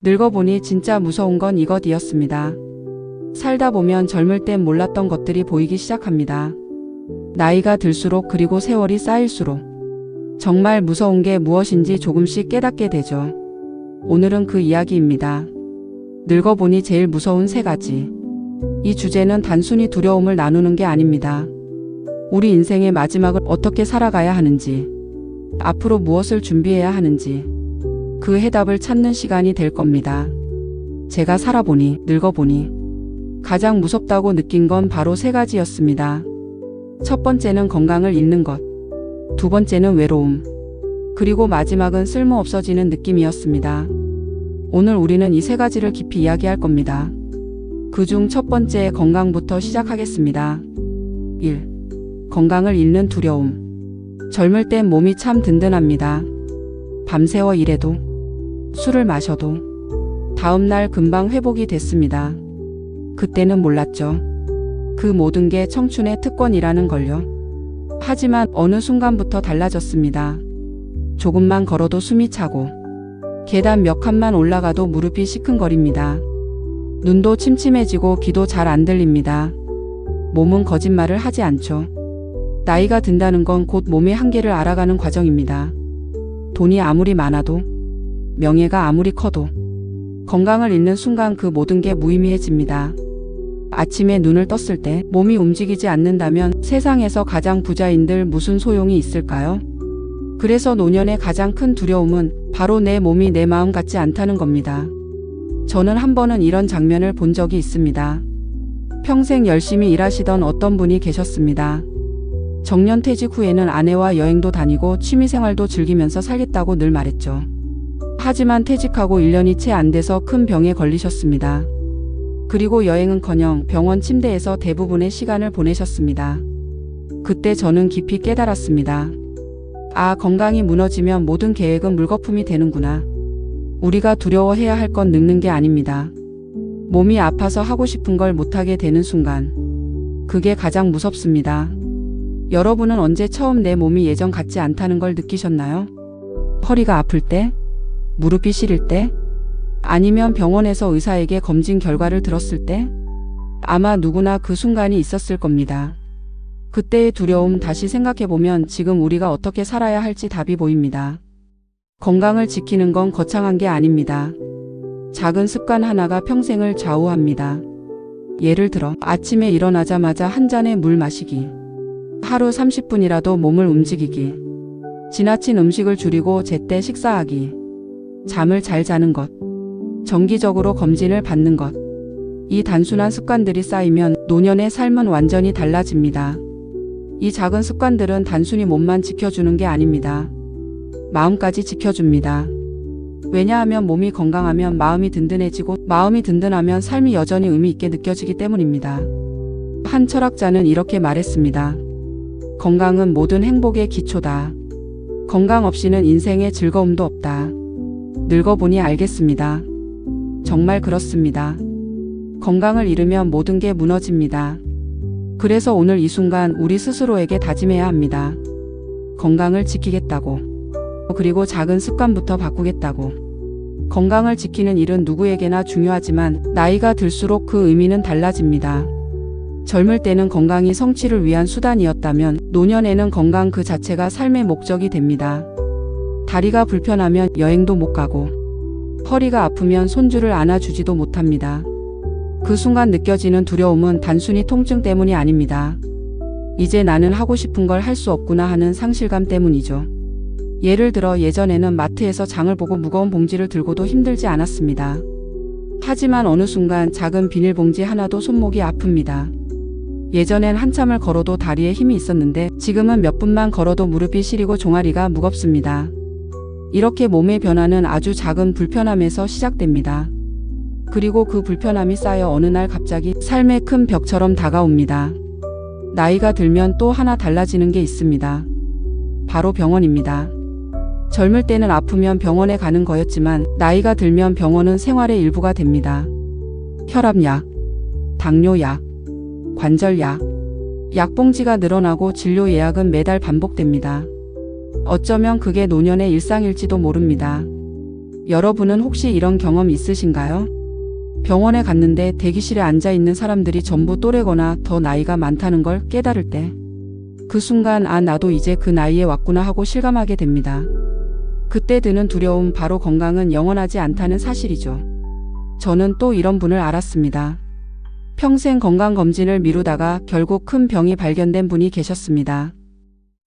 늙어보니 진짜 무서운 건 이것이었습니다. 살다 보면 젊을 땐 몰랐던 것들이 보이기 시작합니다. 나이가 들수록 그리고 세월이 쌓일수록 정말 무서운 게 무엇인지 조금씩 깨닫게 되죠. 오늘은 그 이야기입니다. 늙어보니 제일 무서운 3가지. 이 주제는 단순히 두려움을 나누는 게 아닙니다. 우리 인생의 마지막을 어떻게 살아가야 하는지, 앞으로 무엇을 준비해야 하는지 그 해답을 찾는 시간이 될 겁니다. 제가 살아보니, 늙어보니 가장 무섭다고 느낀 건 바로 3가지였습니다. 첫 번째는 건강을 잃는 것, 두 번째는 외로움, 그리고 마지막은 쓸모없어지는 느낌이었습니다. 오늘 우리는 이 3가지를 깊이 이야기할 겁니다. 그중 첫 번째 건강부터 시작하겠습니다. 1. 건강을 잃는 두려움. 젊을 땐 몸이 참 든든합니다. 밤새워 일해도, 술을 마셔도 다음날 금방 회복이 됐습니다. 그때는 몰랐죠. 그 모든 게 청춘의 특권이라는 걸요. 하지만 어느 순간부터 달라졌습니다. 조금만 걸어도 숨이 차고, 계단 몇 칸만 올라가도 무릎이 시큰거립니다. 눈도 침침해지고 귀도 잘 안 들립니다. 몸은 거짓말을 하지 않죠. 나이가 든다는 건 곧 몸의 한계를 알아가는 과정입니다. 돈이 아무리 많아도, 명예가 아무리 커도 건강을 잃는 순간 그 모든 게 무의미해집니다. 아침에 눈을 떴을 때 몸이 움직이지 않는다면 세상에서 가장 부자인들 무슨 소용이 있을까요? 그래서 노년의 가장 큰 두려움은 바로 내 몸이 내 마음 같지 않다는 겁니다. 저는 한 번은 이런 장면을 본 적이 있습니다. 평생 열심히 일하시던 어떤 분이 계셨습니다. 정년퇴직 후에는 아내와 여행도 다니고 취미생활도 즐기면서 살겠다고 늘 말했죠. 하지만 퇴직하고 1년이 채 안 돼서 큰 병에 걸리셨습니다. 그리고 여행은커녕 병원 침대에서 대부분의 시간을 보내셨습니다. 그때 저는 깊이 깨달았습니다. 아, 건강이 무너지면 모든 계획은 물거품이 되는구나. 우리가 두려워해야 할 건 늙는 게 아닙니다. 몸이 아파서 하고 싶은 걸 못하게 되는 순간, 그게 가장 무섭습니다. 여러분은 언제 처음 내 몸이 예전 같지 않다는 걸 느끼셨나요? 허리가 아플 때? 무릎이 시릴 때? 아니면 병원에서 의사에게 검진 결과를 들었을 때? 아마 누구나 그 순간이 있었을 겁니다. 그때의 두려움 다시 생각해보면 지금 우리가 어떻게 살아야 할지 답이 보입니다. 건강을 지키는 건 거창한 게 아닙니다. 작은 습관 하나가 평생을 좌우합니다. 예를 들어 아침에 일어나자마자 한 잔의 물 마시기, 하루 30분이라도 몸을 움직이기, 지나친 음식을 줄이고 제때 식사하기, 잠을 잘 자는 것, 정기적으로 검진을 받는 것. 이 단순한 습관들이 쌓이면 노년의 삶은 완전히 달라집니다. 이 작은 습관들은 단순히 몸만 지켜주는 게 아닙니다. 마음까지 지켜줍니다. 왜냐하면 몸이 건강하면 마음이 든든해지고, 마음이 든든하면 삶이 여전히 의미 있게 느껴지기 때문입니다. 한 철학자는 이렇게 말했습니다. 건강은 모든 행복의 기초다. 건강 없이는 인생의 즐거움도 없다. 늙어보니 알겠습니다. 정말 그렇습니다. 건강을 잃으면 모든 게 무너집니다. 그래서 오늘 이 순간 우리 스스로에게 다짐해야 합니다. 건강을 지키겠다고. 그리고 작은 습관부터 바꾸겠다고. 건강을 지키는 일은 누구에게나 중요하지만 나이가 들수록 그 의미는 달라집니다. 젊을 때는 건강이 성취를 위한 수단이었다면 노년에는 건강 그 자체가 삶의 목적이 됩니다. 다리가 불편하면 여행도 못 가고, 허리가 아프면 손주를 안아주지도 못합니다. 그 순간 느껴지는 두려움은 단순히 통증 때문이 아닙니다. 이제 나는 하고 싶은 걸 할 수 없구나 하는 상실감 때문이죠. 예를 들어 예전에는 마트에서 장을 보고 무거운 봉지를 들고도 힘들지 않았습니다. 하지만 어느 순간 작은 비닐봉지 하나도 손목이 아픕니다. 예전엔 한참을 걸어도 다리에 힘이 있었는데 지금은 몇 분만 걸어도 무릎이 시리고 종아리가 무겁습니다. 이렇게 몸의 변화는 아주 작은 불편함에서 시작됩니다. 그리고 그 불편함이 쌓여 어느 날 갑자기 삶의 큰 벽처럼 다가옵니다. 나이가 들면 또 하나 달라지는 게 있습니다. 바로 병원입니다. 젊을 때는 아프면 병원에 가는 거였지만 나이가 들면 병원은 생활의 일부가 됩니다. 혈압약, 당뇨약, 관절약, 약봉지가 늘어나고 진료 예약은 매달 반복됩니다. 어쩌면 그게 노년의 일상일지도 모릅니다. 여러분은 혹시 이런 경험 있으신가요? 병원에 갔는데 대기실에 앉아 있는 사람들이 전부 또래거나 더 나이가 많다는 걸 깨달을 때, 그 순간 나도 이제 그 나이에 왔구나 하고 실감하게 됩니다. 그때 드는 두려움, 바로 건강은 영원하지 않다는 사실이죠. 저는 또 이런 분을 알았습니다. 평생 건강검진을 미루다가 결국 큰 병이 발견된 분이 계셨습니다.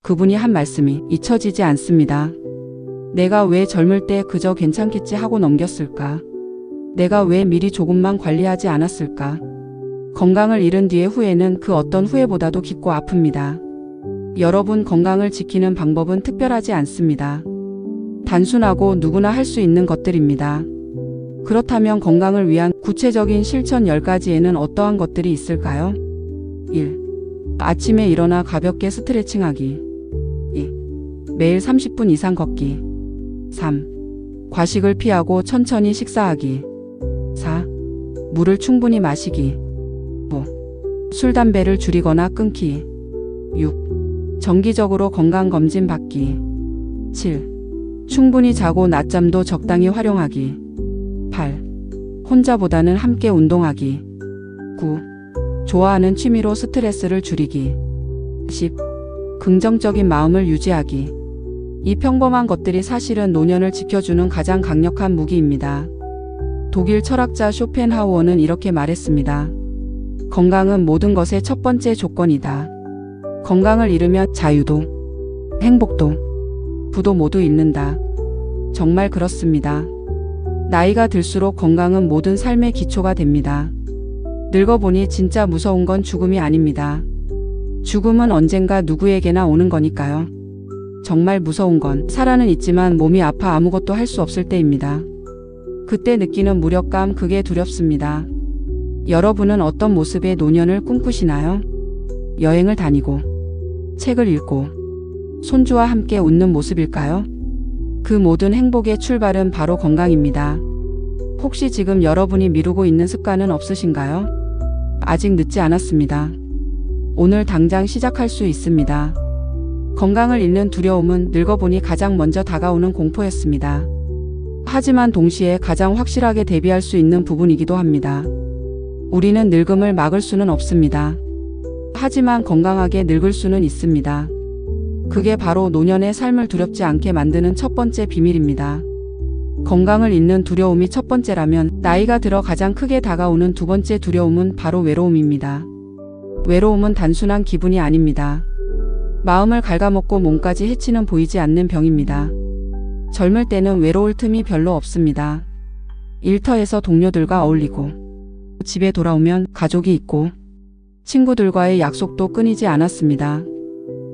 그분이 한 말씀이 잊혀지지 않습니다. 내가 왜 젊을 때 그저 괜찮겠지 하고 넘겼을까? 내가 왜 미리 조금만 관리하지 않았을까? 건강을 잃은 뒤의 후회는 그 어떤 후회보다도 깊고 아픕니다. 여러분, 건강을 지키는 방법은 특별하지 않습니다. 단순하고 누구나 할 수 있는 것들입니다. 그렇다면 건강을 위한 구체적인 실천 10가지에는 어떠한 것들이 있을까요? 1. 아침에 일어나 가볍게 스트레칭하기. 2. 매일 30분 이상 걷기. 3. 과식을 피하고 천천히 식사하기. 4. 물을 충분히 마시기. 5. 술, 담배를 줄이거나 끊기. 6. 정기적으로 건강검진 받기. 7. 충분히 자고 낮잠도 적당히 활용하기. 8. 혼자보다는 함께 운동하기. 9. 좋아하는 취미로 스트레스를 줄이기. 10. 긍정적인 마음을 유지하기. 이 평범한 것들이 사실은 노년을 지켜주는 가장 강력한 무기입니다. 독일 철학자 쇼펜하우어는 이렇게 말했습니다. 건강은 모든 것의 첫 번째 조건이다. 건강을 잃으면 자유도, 행복도, 부도 모두 잃는다. 정말 그렇습니다. 나이가 들수록 건강은 모든 삶의 기초가 됩니다. 늙어보니 진짜 무서운 건 죽음이 아닙니다. 죽음은 언젠가 누구에게나 오는 거니까요. 정말 무서운 건 살아는 있지만 몸이 아파 아무것도 할 수 없을 때입니다. 그때 느끼는 무력감, 그게 두렵습니다. 여러분은 어떤 모습의 노년을 꿈꾸시나요? 여행을 다니고, 책을 읽고, 손주와 함께 웃는 모습일까요? 그 모든 행복의 출발은 바로 건강입니다. 혹시 지금 여러분이 미루고 있는 습관은 없으신가요? 아직 늦지 않았습니다. 오늘 당장 시작할 수 있습니다. 건강을 잃는 두려움은 늙어보니 가장 먼저 다가오는 공포였습니다. 하지만 동시에 가장 확실하게 대비할 수 있는 부분이기도 합니다. 우리는 늙음을 막을 수는 없습니다. 하지만 건강하게 늙을 수는 있습니다. 그게 바로 노년의 삶을 두렵지 않게 만드는 첫 번째 비밀입니다. 건강을 잃는 두려움이 첫 번째라면 나이가 들어 가장 크게 다가오는 두 번째 두려움은 바로 외로움입니다. 외로움은 단순한 기분이 아닙니다. 마음을 갉아먹고 몸까지 해치는 보이지 않는 병입니다. 젊을 때는 외로울 틈이 별로 없습니다. 일터에서 동료들과 어울리고, 집에 돌아오면 가족이 있고, 친구들과의 약속도 끊이지 않았습니다.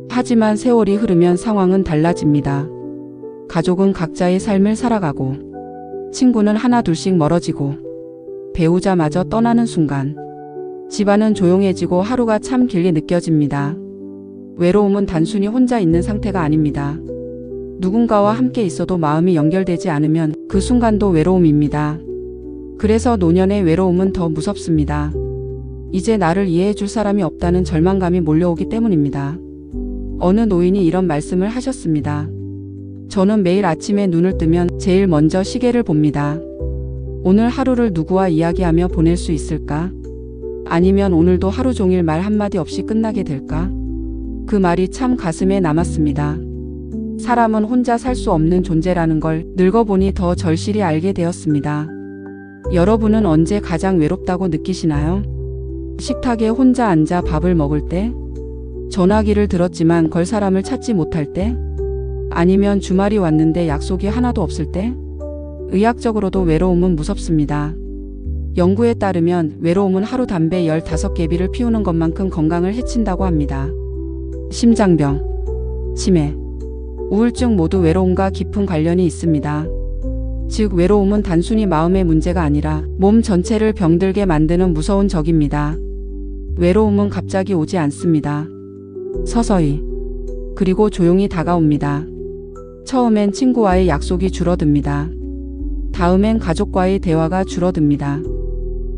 하지만 세월이 흐르면 상황은 달라집니다. 가족은 각자의 삶을 살아가고, 친구는 하나둘씩 멀어지고, 배우자마저 떠나는 순간, 집안은 조용해지고 하루가 참 길게 느껴집니다. 외로움은 단순히 혼자 있는 상태가 아닙니다. 누군가와 함께 있어도 마음이 연결되지 않으면 그 순간도 외로움입니다. 그래서 노년의 외로움은 더 무섭습니다. 이제 나를 이해해 줄 사람이 없다는 절망감이 몰려오기 때문입니다. 어느 노인이 이런 말씀을 하셨습니다. 저는 매일 아침에 눈을 뜨면 제일 먼저 시계를 봅니다. 오늘 하루를 누구와 이야기하며 보낼 수 있을까? 아니면 오늘도 하루 종일 말 한마디 없이 끝나게 될까? 그 말이 참 가슴에 남았습니다. 사람은 혼자 살 수 없는 존재라는 걸 늙어보니 더 절실히 알게 되었습니다. 여러분은 언제 가장 외롭다고 느끼시나요? 식탁에 혼자 앉아 밥을 먹을 때? 전화기를 들었지만 걸 사람을 찾지 못할 때? 아니면 주말이 왔는데 약속이 하나도 없을 때? 의학적으로도 외로움은 무섭습니다. 연구에 따르면 외로움은 하루 담배 15개비를 피우는 것만큼 건강을 해친다고 합니다. 심장병, 치매, 우울증 모두 외로움과 깊은 관련이 있습니다. 즉, 외로움은 단순히 마음의 문제가 아니라 몸 전체를 병들게 만드는 무서운 적입니다. 외로움은 갑자기 오지 않습니다. 서서히, 그리고 조용히 다가옵니다. 처음엔 친구와의 약속이 줄어듭니다. 다음엔 가족과의 대화가 줄어듭니다.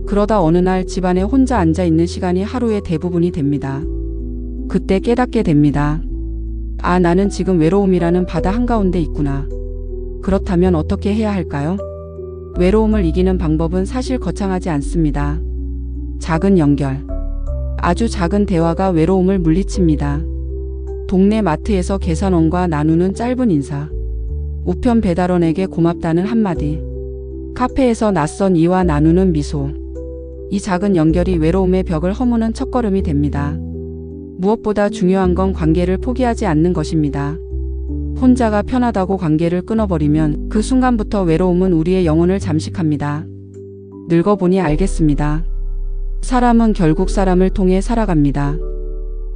그러다 어느 날 집안에 혼자 앉아 있는 시간이 하루의 대부분이 됩니다. 그때 깨닫게 됩니다. 아, 나는 지금 외로움이라는 바다 한가운데 있구나. 그렇다면 어떻게 해야 할까요? 외로움을 이기는 방법은 사실 거창하지 않습니다. 작은 연결. 아주 작은 대화가 외로움을 물리칩니다. 동네 마트에서 계산원과 나누는 짧은 인사. 우편 배달원에게 고맙다는 한마디. 카페에서 낯선 이와 나누는 미소. 이 작은 연결이 외로움의 벽을 허무는 첫걸음이 됩니다. 무엇보다 중요한 건 관계를 포기하지 않는 것입니다. 혼자가 편하다고 관계를 끊어버리면 그 순간부터 외로움은 우리의 영혼을 잠식합니다. 늙어보니 알겠습니다. 사람은 결국 사람을 통해 살아갑니다.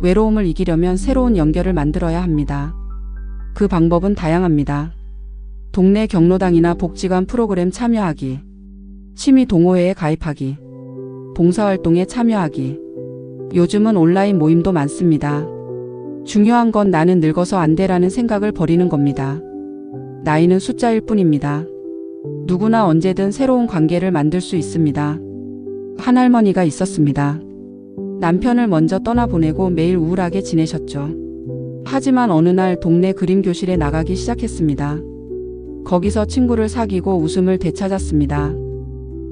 외로움을 이기려면 새로운 연결을 만들어야 합니다. 그 방법은 다양합니다. 동네 경로당이나 복지관 프로그램 참여하기, 취미 동호회에 가입하기, 봉사활동에 참여하기. 요즘은 온라인 모임도 많습니다. 중요한 건 나는 늙어서 안 돼라는 생각을 버리는 겁니다. 나이는 숫자일 뿐입니다. 누구나 언제든 새로운 관계를 만들 수 있습니다. 한 할머니가 있었습니다. 남편을 먼저 떠나보내고 매일 우울하게 지내셨죠. 하지만 어느 날 동네 그림 교실에 나가기 시작했습니다. 거기서 친구를 사귀고 웃음을 되찾았습니다.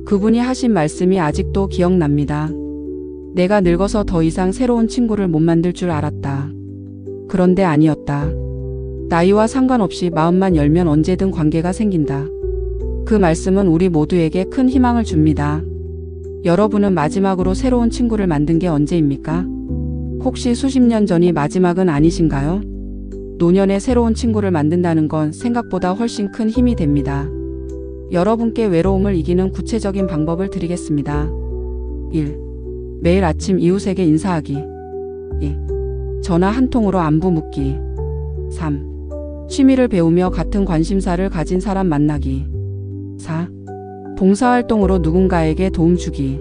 그분이 하신 말씀이 아직도 기억납니다. 내가 늙어서 더 이상 새로운 친구를 못 만들 줄 알았다. 그런데 아니었다. 나이와 상관없이 마음만 열면 언제든 관계가 생긴다. 그 말씀은 우리 모두에게 큰 희망을 줍니다. 여러분은 마지막으로 새로운 친구를 만든 게 언제입니까? 혹시 수십 년 전이 마지막은 아니신가요? 노년에 새로운 친구를 만든다는 건 생각보다 훨씬 큰 힘이 됩니다. 여러분께 외로움을 이기는 구체적인 방법을 드리겠습니다. 1. 매일 아침 이웃에게 인사하기. 2. 전화 한 통으로 안부 묻기. 3. 취미를 배우며 같은 관심사를 가진 사람 만나기. 4. 봉사활동으로 누군가에게 도움 주기.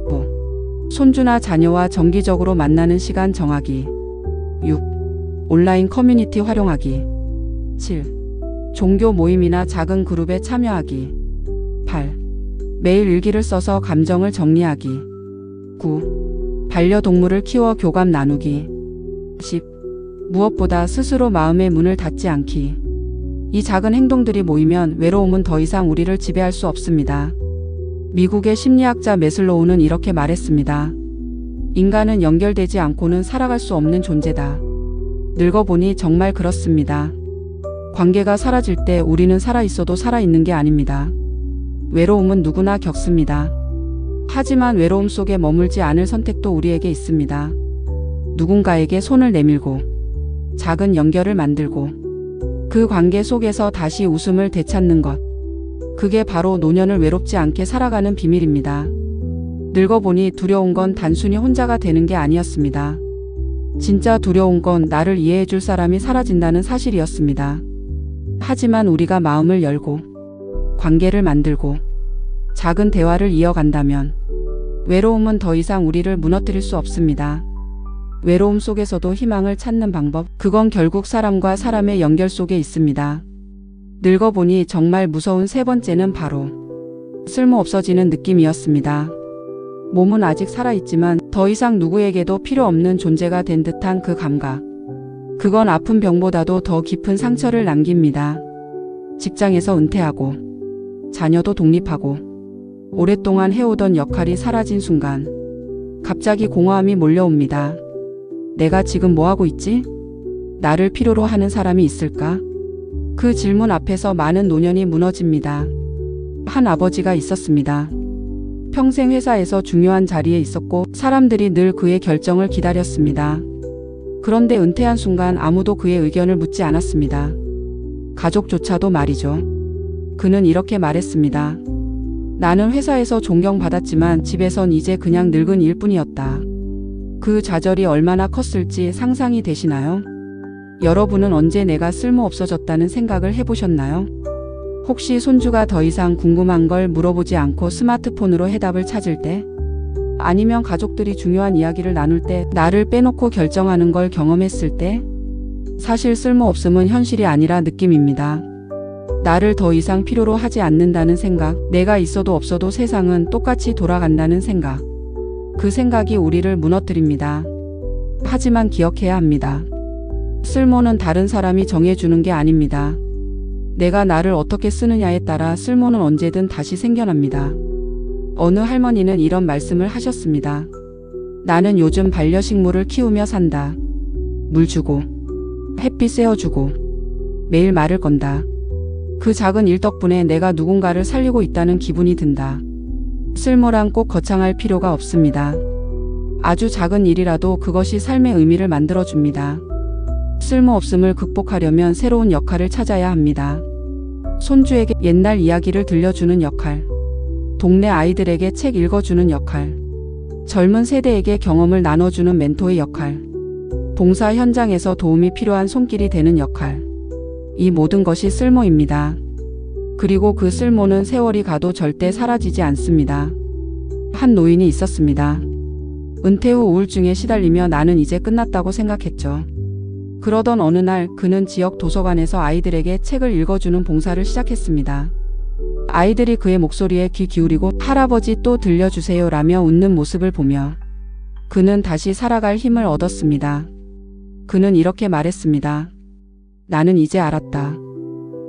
5. 손주나 자녀와 정기적으로 만나는 시간 정하기. 6. 온라인 커뮤니티 활용하기. 7. 종교 모임이나 작은 그룹에 참여하기. 8. 매일 일기를 써서 감정을 정리하기. 9. 반려동물을 키워 교감 나누기. 10. 무엇보다 스스로 마음의 문을 닫지 않기. 이 작은 행동들이 모이면 외로움은 더 이상 우리를 지배할 수 없습니다. 미국의 심리학자 매슬로우는 이렇게 말했습니다. 인간은 연결되지 않고는 살아갈 수 없는 존재다. 늙어보니 정말 그렇습니다. 관계가 사라질 때 우리는 살아있어도 살아있는 게 아닙니다. 외로움은 누구나 겪습니다. 하지만 외로움 속에 머물지 않을 선택도 우리에게 있습니다. 누군가에게 손을 내밀고 작은 연결을 만들고 그 관계 속에서 다시 웃음을 되찾는 것. 그게 바로 노년을 외롭지 않게 살아가는 비밀입니다. 늙어보니 두려운 건 단순히 혼자가 되는 게 아니었습니다. 진짜 두려운 건 나를 이해해줄 사람이 사라진다는 사실이었습니다. 하지만 우리가 마음을 열고 관계를 만들고 작은 대화를 이어간다면 외로움은 더 이상 우리를 무너뜨릴 수 없습니다. 외로움 속에서도 희망을 찾는 방법, 그건 결국 사람과 사람의 연결 속에 있습니다. 늙어보니 정말 무서운 세 번째는 바로 쓸모없어지는 느낌이었습니다. 몸은 아직 살아있지만 더 이상 누구에게도 필요 없는 존재가 된 듯한 그 감각. 그건 아픈 병보다도 더 깊은 상처를 남깁니다. 직장에서 은퇴하고 자녀도 독립하고 오랫동안 해오던 역할이 사라진 순간 갑자기 공허함이 몰려옵니다. 내가 지금 뭐하고 있지? 나를 필요로 하는 사람이 있을까? 그 질문 앞에서 많은 노년이 무너집니다. 한 아버지가 있었습니다. 평생 회사에서 중요한 자리에 있었고 사람들이 늘 그의 결정을 기다렸습니다. 그런데 은퇴한 순간 아무도 그의 의견을 묻지 않았습니다. 가족조차도 말이죠. 그는 이렇게 말했습니다. 나는 회사에서 존경받았지만 집에선 이제 그냥 늙은 일 뿐이었다. 그 좌절이 얼마나 컸을지 상상이 되시나요? 여러분은 언제 내가 쓸모없어졌다는 생각을 해보셨나요? 혹시 손주가 더 이상 궁금한 걸 물어보지 않고 스마트폰으로 해답을 찾을 때? 아니면 가족들이 중요한 이야기를 나눌 때 나를 빼놓고 결정하는 걸 경험했을 때? 사실 쓸모없음은 현실이 아니라 느낌입니다. 나를 더 이상 필요로 하지 않는다는 생각, 내가 있어도 없어도 세상은 똑같이 돌아간다는 생각. 그 생각이 우리를 무너뜨립니다. 하지만 기억해야 합니다. 쓸모는 다른 사람이 정해주는 게 아닙니다. 내가 나를 어떻게 쓰느냐에 따라 쓸모는 언제든 다시 생겨납니다. 어느 할머니는 이런 말씀을 하셨습니다. 나는 요즘 반려식물을 키우며 산다. 물 주고, 햇빛 쐬어주고, 매일 말을 건다. 그 작은 일 덕분에 내가 누군가를 살리고 있다는 기분이 든다. 쓸모란 꼭 거창할 필요가 없습니다. 아주 작은 일이라도 그것이 삶의 의미를 만들어줍니다. 쓸모없음을 극복하려면 새로운 역할을 찾아야 합니다. 손주에게 옛날 이야기를 들려주는 역할, 동네 아이들에게 책 읽어주는 역할, 젊은 세대에게 경험을 나눠주는 멘토의 역할, 봉사 현장에서 도움이 필요한 손길이 되는 역할. 이 모든 것이 쓸모입니다. 그리고 그 쓸모는 세월이 가도 절대 사라지지 않습니다. 한 노인이 있었습니다. 은퇴 후 우울증에 시달리며 나는 이제 끝났다고 생각했죠. 그러던 어느 날 그는 지역 도서관에서 아이들에게 책을 읽어주는 봉사를 시작했습니다. 아이들이 그의 목소리에 귀 기울이고 할아버지 또 들려주세요 라며 웃는 모습을 보며 그는 다시 살아갈 힘을 얻었습니다. 그는 이렇게 말했습니다. 나는 이제 알았다.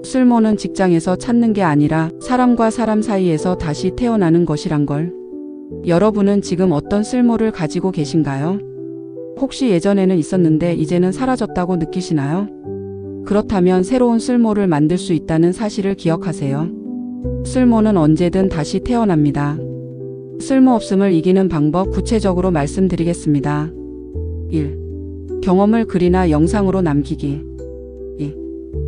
쓸모는 직장에서 찾는 게 아니라 사람과 사람 사이에서 다시 태어나는 것이란 걸. 여러분은 지금 어떤 쓸모를 가지고 계신가요? 혹시 예전에는 있었는데 이제는 사라졌다고 느끼시나요? 그렇다면 새로운 쓸모를 만들 수 있다는 사실을 기억하세요. 쓸모는 언제든 다시 태어납니다. 쓸모없음을 이기는 방법 구체적으로 말씀드리겠습니다. 1. 경험을 글이나 영상으로 남기기. 2.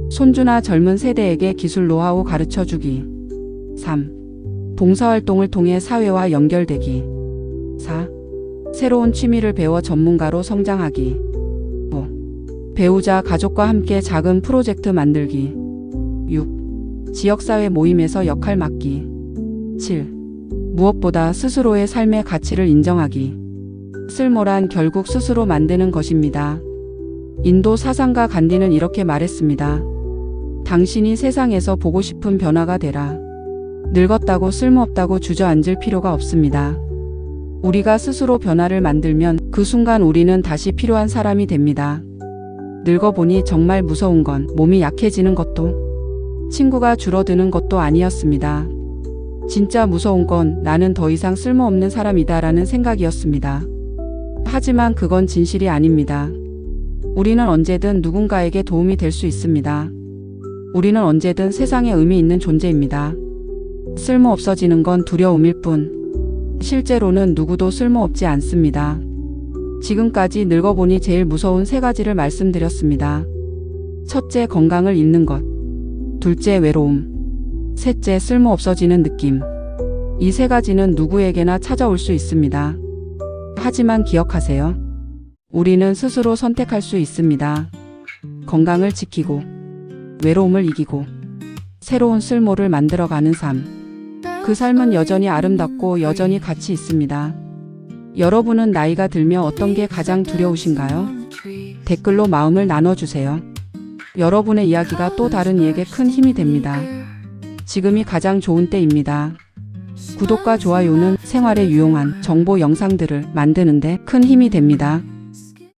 손주나 젊은 세대에게 기술 노하우 가르쳐주기. 3. 봉사활동을 통해 사회와 연결되기. 4. 새로운 취미를 배워 전문가로 성장하기. 5. 배우자, 가족과 함께 작은 프로젝트 만들기. 6. 지역사회 모임에서 역할 맡기. 7. 무엇보다 스스로의 삶의 가치를 인정하기. 쓸모란 결국 스스로 만드는 것입니다. 인도 사상가 간디는 이렇게 말했습니다. 당신이 세상에서 보고 싶은 변화가 되라. 늙었다고 쓸모없다고 주저앉을 필요가 없습니다. 우리가 스스로 변화를 만들면 그 순간 우리는 다시 필요한 사람이 됩니다. 늙어보니 정말 무서운 건 몸이 약해지는 것도 친구가 줄어드는 것도 아니었습니다. 진짜 무서운 건 나는 더 이상 쓸모없는 사람이다라는 생각이었습니다. 하지만 그건 진실이 아닙니다. 우리는 언제든 누군가에게 도움이 될 수 있습니다. 우리는 언제든 세상에 의미 있는 존재입니다. 쓸모 없어지는 건 두려움일 뿐. 실제로는 누구도 쓸모없지 않습니다. 지금까지 늙어보니 제일 무서운 3가지를 말씀드렸습니다. 첫째, 건강을 잃는 것. 둘째, 외로움. 셋째, 쓸모 없어지는 느낌. 이 3가지는 누구에게나 찾아올 수 있습니다. 하지만 기억하세요. 우리는 스스로 선택할 수 있습니다. 건강을 지키고, 외로움을 이기고, 새로운 쓸모를 만들어가는 삶. 그 삶은 여전히 아름답고 여전히 가치 있습니다. 여러분은 나이가 들며 어떤 게 가장 두려우신가요? 댓글로 마음을 나눠주세요. 여러분의 이야기가 또 다른 이에게 큰 힘이 됩니다. 지금이 가장 좋은 때입니다. 구독과 좋아요는 생활에 유용한 정보 영상들을 만드는데 큰 힘이 됩니다.